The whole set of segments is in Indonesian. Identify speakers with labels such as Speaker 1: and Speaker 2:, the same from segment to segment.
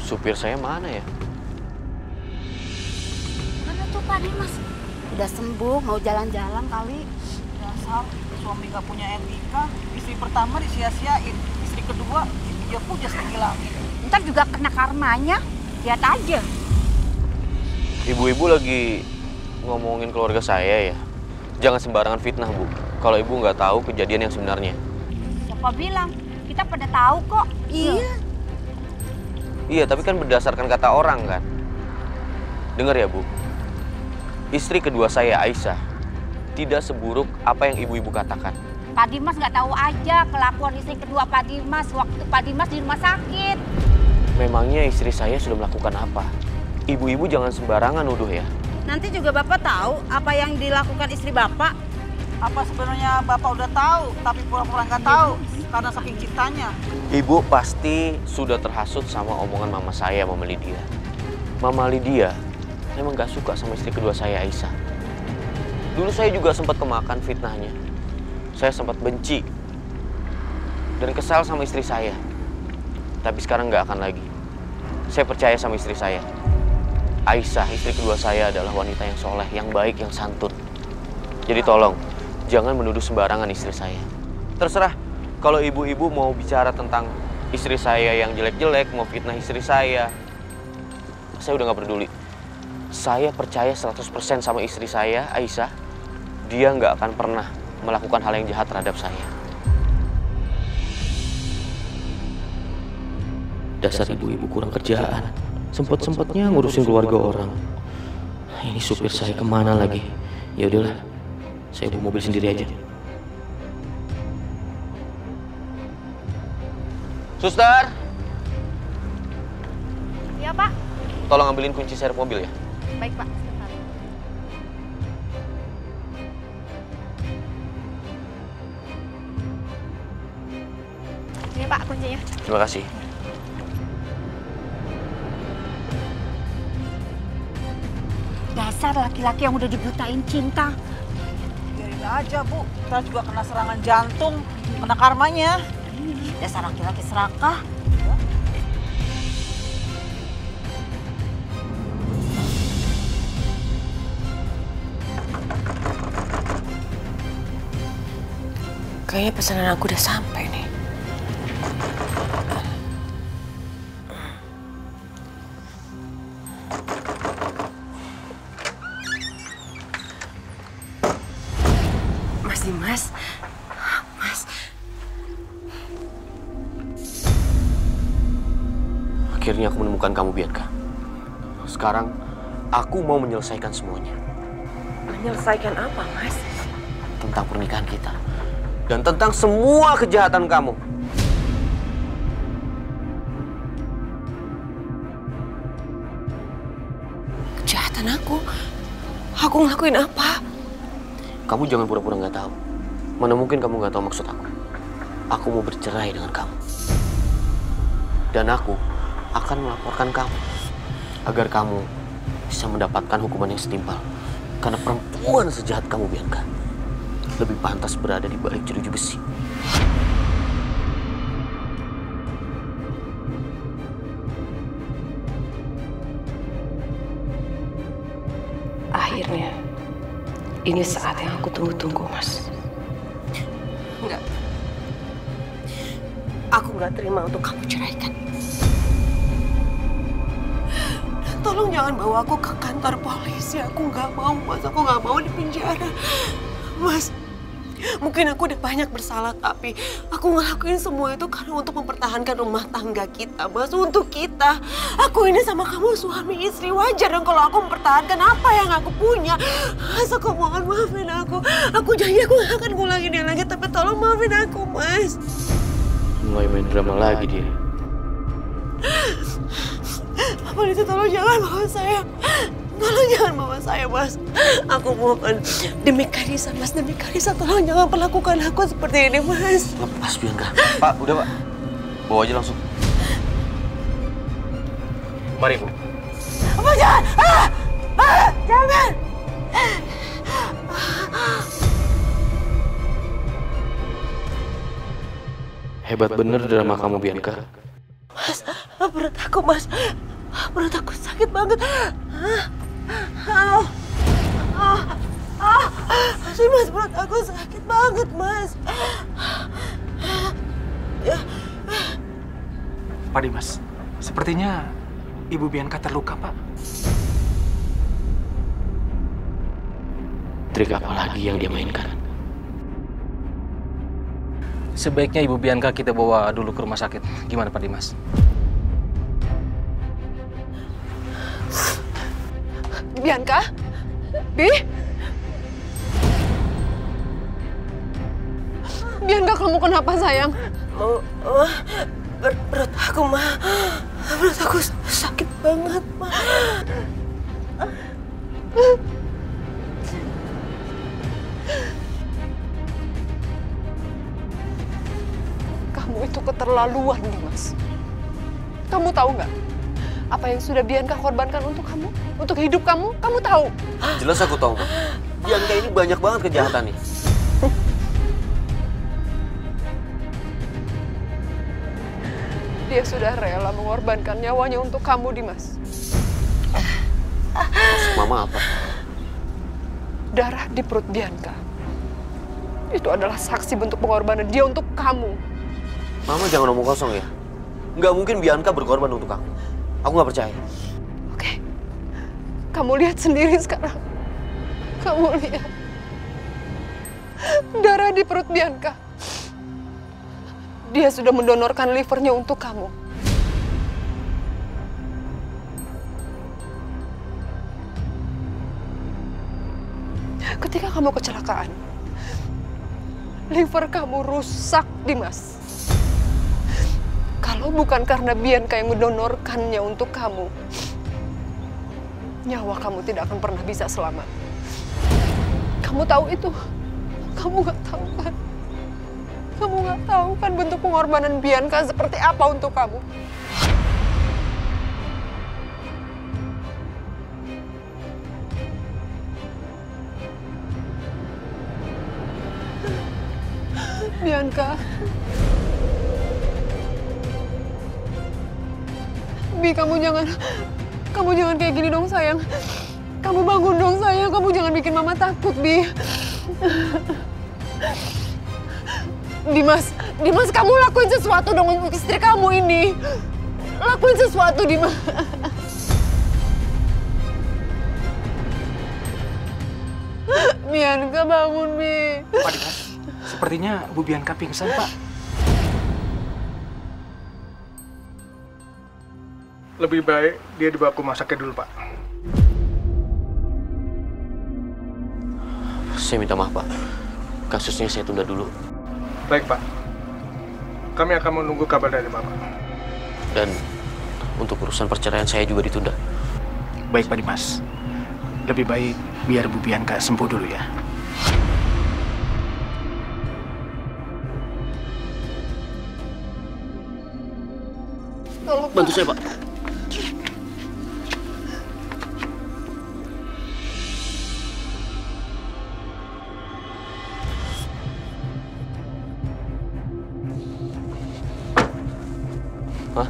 Speaker 1: supir saya mana ya?
Speaker 2: Mana tuh Pak Dimas? Udah sembuh, mau jalan-jalan kali.
Speaker 3: Dasar suami gak punya etika, istri pertama disia-siain, istri kedua dia puja setinggi langit.
Speaker 2: Ntar juga kena karmanya, lihat aja.
Speaker 1: Ibu-ibu lagi ngomongin keluarga saya ya. Jangan sembarangan fitnah, Bu. Kalau ibu nggak tahu kejadian yang sebenarnya.
Speaker 2: Siapa bilang? Kita pada tahu kok. Iya.
Speaker 1: Iya, tapi kan berdasarkan kata orang kan. Dengar ya, Bu. Istri kedua saya, Aisyah, tidak seburuk apa yang ibu-ibu katakan.
Speaker 2: Pak Dimas nggak tahu aja kelakuan istri kedua Pak Dimas waktu Pak Dimas di rumah sakit.
Speaker 1: Memangnya istri saya sudah melakukan apa? Ibu-ibu jangan sembarangan nuduh ya.
Speaker 2: Nanti juga Bapak tahu apa yang dilakukan istri Bapak.
Speaker 3: Apa sebenarnya Bapak udah tahu, tapi pura-pura nggak tahu karena saking cintanya.
Speaker 1: Ibu pasti sudah terhasut sama omongan mama saya, Mama Lydia. Mama Lydia memang gak suka sama istri kedua saya, Aisyah. Dulu saya juga sempat kemakan fitnahnya. Saya sempat benci dan kesal sama istri saya. Tapi sekarang gak akan lagi. Saya percaya sama istri saya. Aisyah, istri kedua saya adalah wanita yang soleh, yang baik, yang santun. Jadi tolong, jangan menuduh sembarangan istri saya. Terserah, kalau ibu-ibu mau bicara tentang istri saya yang jelek-jelek, mau fitnah istri saya udah gak peduli. Saya percaya 100% sama istri saya, Aisyah. Dia gak akan pernah melakukan hal yang jahat terhadap saya. Dasar ibu-ibu kurang kerjaan. Sempet-sempetnya ngurusin keluarga orang. Ini supir saya kemana lagi? Ya udahlah, saya bawa mobil sendiri aja. Suster!
Speaker 2: Iya Pak.
Speaker 1: Tolong ambilin kunci serep mobil ya.
Speaker 2: Baik Pak. Sebentar. Ini Pak kuncinya.
Speaker 1: Terima kasih.
Speaker 2: Dasar laki-laki yang udah dibutain cinta.
Speaker 3: Biarin aja Bu, kita juga kena serangan jantung, kena karmanya.
Speaker 2: Dasar laki-laki serakah.
Speaker 4: Kayaknya pesanan aku udah sampai nih. Mas Dimas, Mas.
Speaker 1: Akhirnya aku menemukan kamu, Bianca. Sekarang, aku mau menyelesaikan semuanya.
Speaker 4: Menyelesaikan apa, Mas?
Speaker 1: Tentang pernikahan kita. Dan tentang semua kejahatan kamu.
Speaker 4: Kejahatan aku? Aku ngelakuin apa?
Speaker 1: Kamu jangan pura-pura nggak tahu. Mana mungkin kamu nggak tahu maksud aku. Aku mau bercerai dengan kamu. Dan aku akan melaporkan kamu. Agar kamu bisa mendapatkan hukuman yang setimpal. Karena perempuan sejahat kamu, Bianca, lebih pantas berada di balik jeruji besi.
Speaker 4: Akhirnya, ini saat yang aku tunggu-tunggu, Mas. Enggak. Aku nggak terima untuk kamu ceraikan. Dan tolong jangan bawa aku ke kantor polisi. Aku nggak mau, Mas. Aku nggak mau di penjara. Mas, mungkin aku udah banyak bersalah, tapi aku ngelakuin semua itu karena untuk mempertahankan rumah tangga kita, Mas. Untuk kita. Aku ini sama kamu suami istri, wajar dong kalau aku mempertahankan apa yang aku punya. Mas, aku mohon maafin aku. Aku janji aku gak akan ngulangin dia lagi, tapi tolong maafin aku, Mas.
Speaker 1: Mulai main drama lagi dia.
Speaker 4: Apa itu, tolong jangan bawa saya. Tolong jangan bawa saya, Mas. Aku mohon. Demi Karissa, Mas. Demi Karissa, tolong jangan perlakukan aku seperti ini, Mas.
Speaker 1: Lepas, Bianca. Pak, udah, Pak. Bawa aja langsung. Mari, Bu.
Speaker 4: Apa, jangan! Jangan!
Speaker 1: Hebat bener drama kamu, Bianca.
Speaker 4: Mas, Perut aku, Mas. Perut aku sakit banget. Mas, perut aku sakit banget, Mas.
Speaker 5: Pak Dimas, sepertinya Ibu Bianca terluka, Pak.
Speaker 1: Trik apa lagi yang dia mainkan?
Speaker 6: Sebaiknya Ibu Bianca kita bawa dulu ke rumah sakit. Gimana Pak Dimas?
Speaker 4: Bianca? Bi? Bianca, kamu kenapa, sayang? Perut aku, Ma. Perut aku sakit banget, Ma. Kamu itu keterlaluan, Dimas. Kamu tahu nggak? Apa yang sudah Bianca korbankan untuk kamu? Untuk hidup kamu? Kamu tahu?
Speaker 1: Jelas aku tahu, Ma. Bianca ini banyak banget kejahatannya.
Speaker 4: Dia sudah rela mengorbankan nyawanya untuk kamu, Dimas.
Speaker 1: Maksud Mama apa?
Speaker 4: Darah di perut Bianca itu adalah saksi bentuk pengorbanan dia untuk kamu.
Speaker 1: Mama jangan ngomong kosong ya. Nggak mungkin Bianca berkorban untuk aku. Aku nggak percaya.
Speaker 4: Oke, kamu lihat sendiri sekarang. Kamu lihat darah di perut Bianca. Dia sudah mendonorkan livernya untuk kamu. Ketika kamu kecelakaan, liver kamu rusak, Dimas. Kalau bukan karena Bianca yang mendonorkannya untuk kamu, nyawa kamu tidak akan pernah bisa selamat. Kamu tahu itu? Kamu nggak tahu kan? Kamu nggak tahu kan bentuk pengorbanan Bianca seperti apa untuk kamu? Bianca. Bi, kamu jangan kayak gini dong, sayang. Kamu bangun dong, sayang. Kamu jangan bikin Mama takut, Bi. Dimas, kamu lakuin sesuatu dong untuk istri kamu ini. Lakuin sesuatu, Dimas. Bianca, bangun, Bi.
Speaker 5: Pak Dimas, sepertinya Bu Bianca pingsan, Pak. Lebih baik dia dibawa ke rumah sakit dulu, Pak.
Speaker 1: Saya minta maaf, Pak. Kasusnya saya tunda dulu.
Speaker 5: Baik, Pak. Kami akan menunggu kabar dari Bapak.
Speaker 1: Dan untuk urusan perceraian saya juga ditunda.
Speaker 5: Baik, Pak Dimas. Lebih baik biar Bu Bianca sembuh dulu ya.
Speaker 4: Tolong,
Speaker 1: Bantu
Speaker 4: Pak.
Speaker 1: saya, Pak. Hah?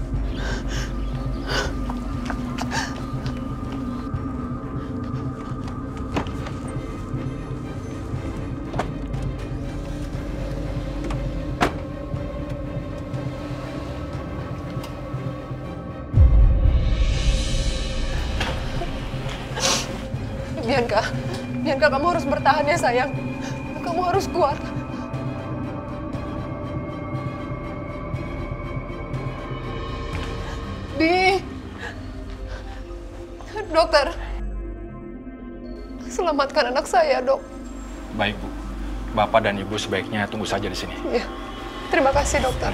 Speaker 4: Bianca, kamu harus bertahan ya, sayang. Kamu harus kuat. Bi, dokter, selamatkan anak saya, Dok.
Speaker 5: Baik, Bu. Bapak dan Ibu sebaiknya tunggu saja di sini.
Speaker 4: Ya, terima kasih, dokter.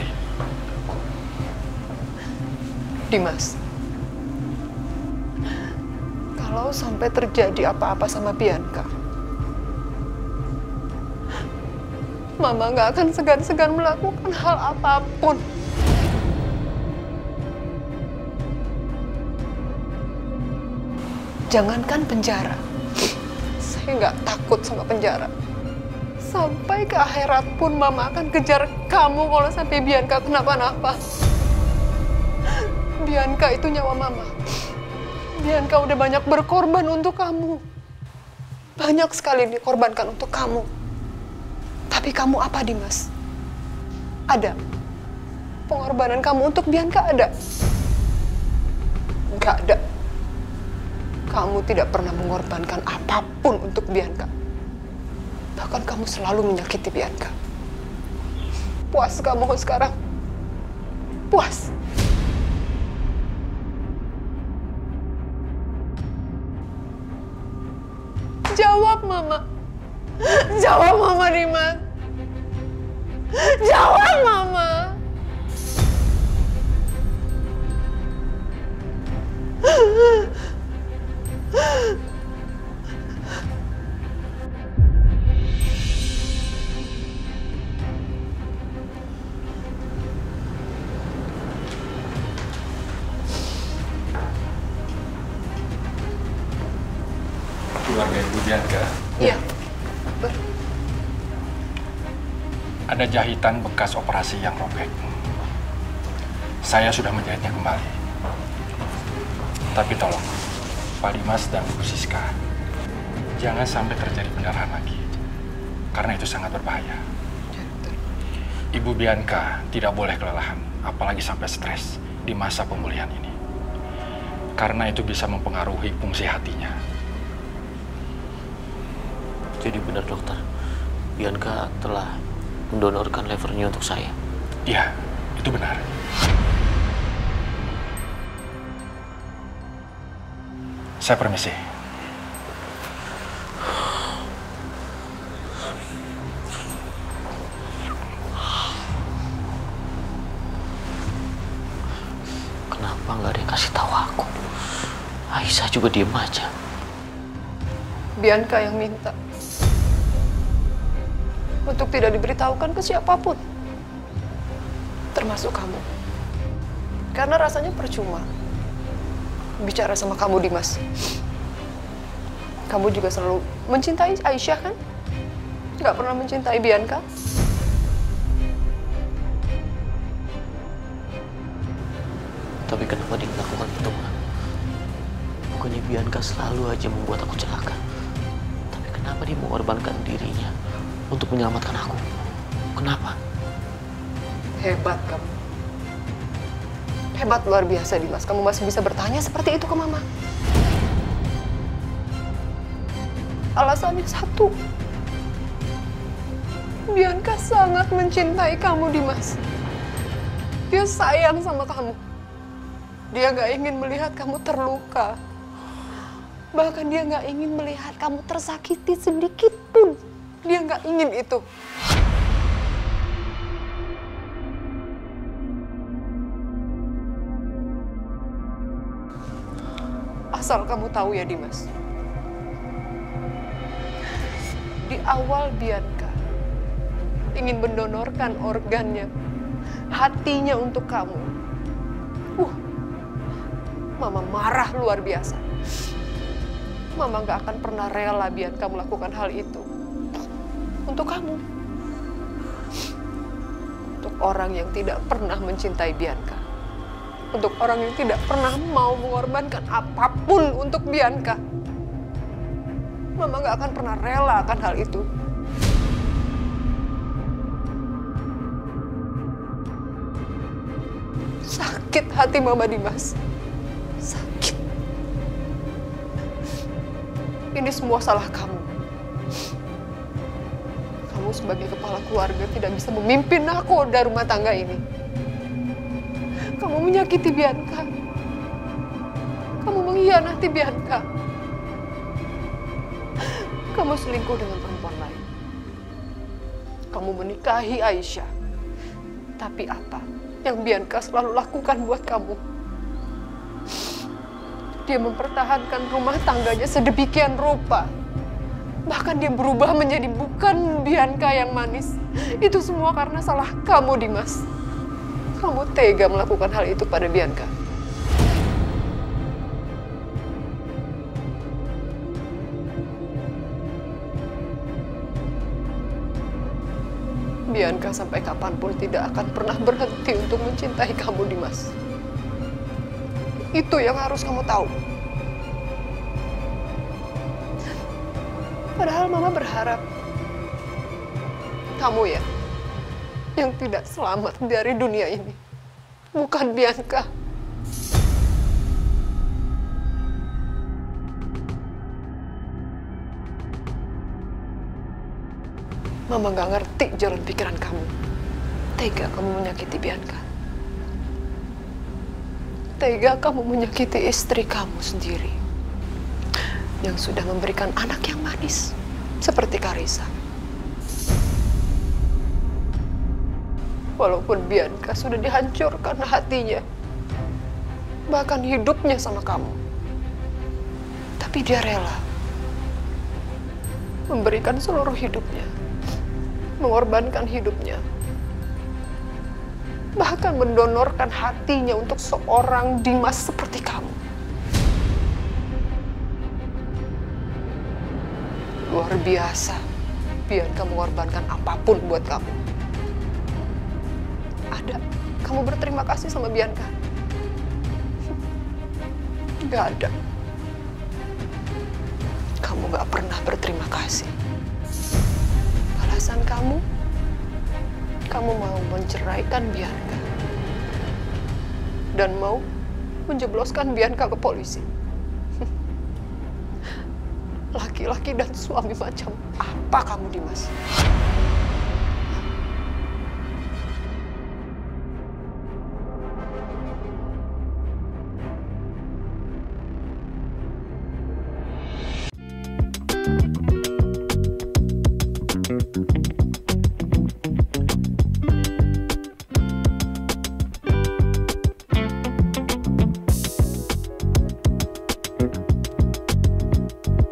Speaker 4: Dimas, kalau sampai terjadi apa-apa sama Bianca, Mama nggak akan segan-segan melakukan hal apapun. Jangankan penjara, saya nggak takut sama penjara. Sampai ke akhirat pun Mama akan kejar kamu kalau sampai Bianca kenapa-napa. Bianca itu nyawa Mama. Bianca udah banyak berkorban untuk kamu. Banyak sekali dikorbankan untuk kamu. Tapi kamu apa, Dimas? Ada? Pengorbanan kamu untuk Bianca ada? Nggak ada. Kamu tidak pernah mengorbankan apapun untuk Bianca. Bahkan kamu selalu menyakiti Bianca. Puas kamu sekarang? Puas? Jawab, Mama. Jawab, Mama, Dimas. Jawab, Mama.
Speaker 5: Keluarga Ibu Bianca.
Speaker 4: Iya.
Speaker 5: Ada jahitan bekas operasi yang robek. Saya sudah menjahitnya kembali. Tapi tolong, Pak Dimas dan Bu Siska, jangan sampai terjadi pendarahan lagi. Karena itu sangat berbahaya. Ibu Bianca tidak boleh kelelahan, apalagi sampai stres di masa pemulihan ini. Karena itu bisa mempengaruhi fungsi hatinya.
Speaker 1: Jadi benar dokter, Bianca telah mendonorkan levernya untuk saya.
Speaker 5: Iya, itu benar. Saya permisi.
Speaker 1: Kenapa nggak ada yang kasih tahu aku? Aisyah juga diem aja.
Speaker 4: Bianca yang minta untuk tidak diberitahukan ke siapapun, termasuk kamu. Karena rasanya percuma bicara sama kamu, Dimas. Kamu juga selalu mencintai Aisyah, kan? Nggak pernah mencintai Bianca.
Speaker 1: Tapi kenapa dia melakukan itu, Ma? Bukannya Bianca selalu aja membuat aku celaka. Tapi kenapa dia mengorbankan dirinya untuk menyelamatkan aku? Kenapa?
Speaker 4: Hebat kamu. Hebat luar biasa, Dimas. Kamu masih bisa bertanya seperti itu ke Mama. Alasannya satu. Bianca sangat mencintai kamu, Dimas. Dia sayang sama kamu. Dia nggak ingin melihat kamu terluka. Bahkan dia nggak ingin melihat kamu tersakiti sedikit pun. Dia nggak ingin itu. Asal kamu tahu ya, Dimas. Di awal Bianca ingin mendonorkan organnya, hatinya untuk kamu. Mama marah luar biasa. Mama gak akan pernah rela Bianca melakukan hal itu. Untuk kamu. Untuk orang yang tidak pernah mencintai Bianca. Untuk orang yang tidak pernah mau mengorbankan apapun untuk Bianca. Mama gak akan pernah rela akan hal itu. Sakit hati Mama, Dimas. Sakit. Ini semua salah kamu. Kamu sebagai kepala keluarga tidak bisa memimpin nakoda rumah tangga ini. Kamu menyakiti Bianca. Kamu mengkhianati Bianca. Kamu selingkuh dengan perempuan lain. Kamu menikahi Aisyah. Tapi apa yang Bianca selalu lakukan buat kamu? Dia mempertahankan rumah tangganya sedemikian rupa. Bahkan dia berubah menjadi bukan Bianca yang manis. Itu semua karena salah kamu, Dimas. Kamu tega melakukan hal itu pada Bianca. Bianca sampai kapanpun tidak akan pernah berhenti untuk mencintai kamu, Dimas. Itu yang harus kamu tahu. Padahal Mama berharap kamu ya yang tidak selamat dari dunia ini, bukan Bianca. Mama gak ngerti jalan pikiran kamu. Tega kamu menyakiti Bianca. Tega kamu menyakiti istri kamu sendiri yang sudah memberikan anak yang manis seperti Karissa. Walaupun Bianca sudah dihancurkan hatinya, bahkan hidupnya sama kamu, tapi dia rela memberikan seluruh hidupnya, mengorbankan hidupnya, bahkan mendonorkan hatinya untuk seorang Dimas seperti kamu. Luar biasa, Bianca mengorbankan apapun buat kamu. Ada, kamu berterima kasih sama Bianca? Gak ada. Kamu gak pernah berterima kasih. Alasan kamu mau menceraikan Bianca. Dan mau menjebloskan Bianca ke polisi. Laki-laki dan suami macam apa kamu, Dimas?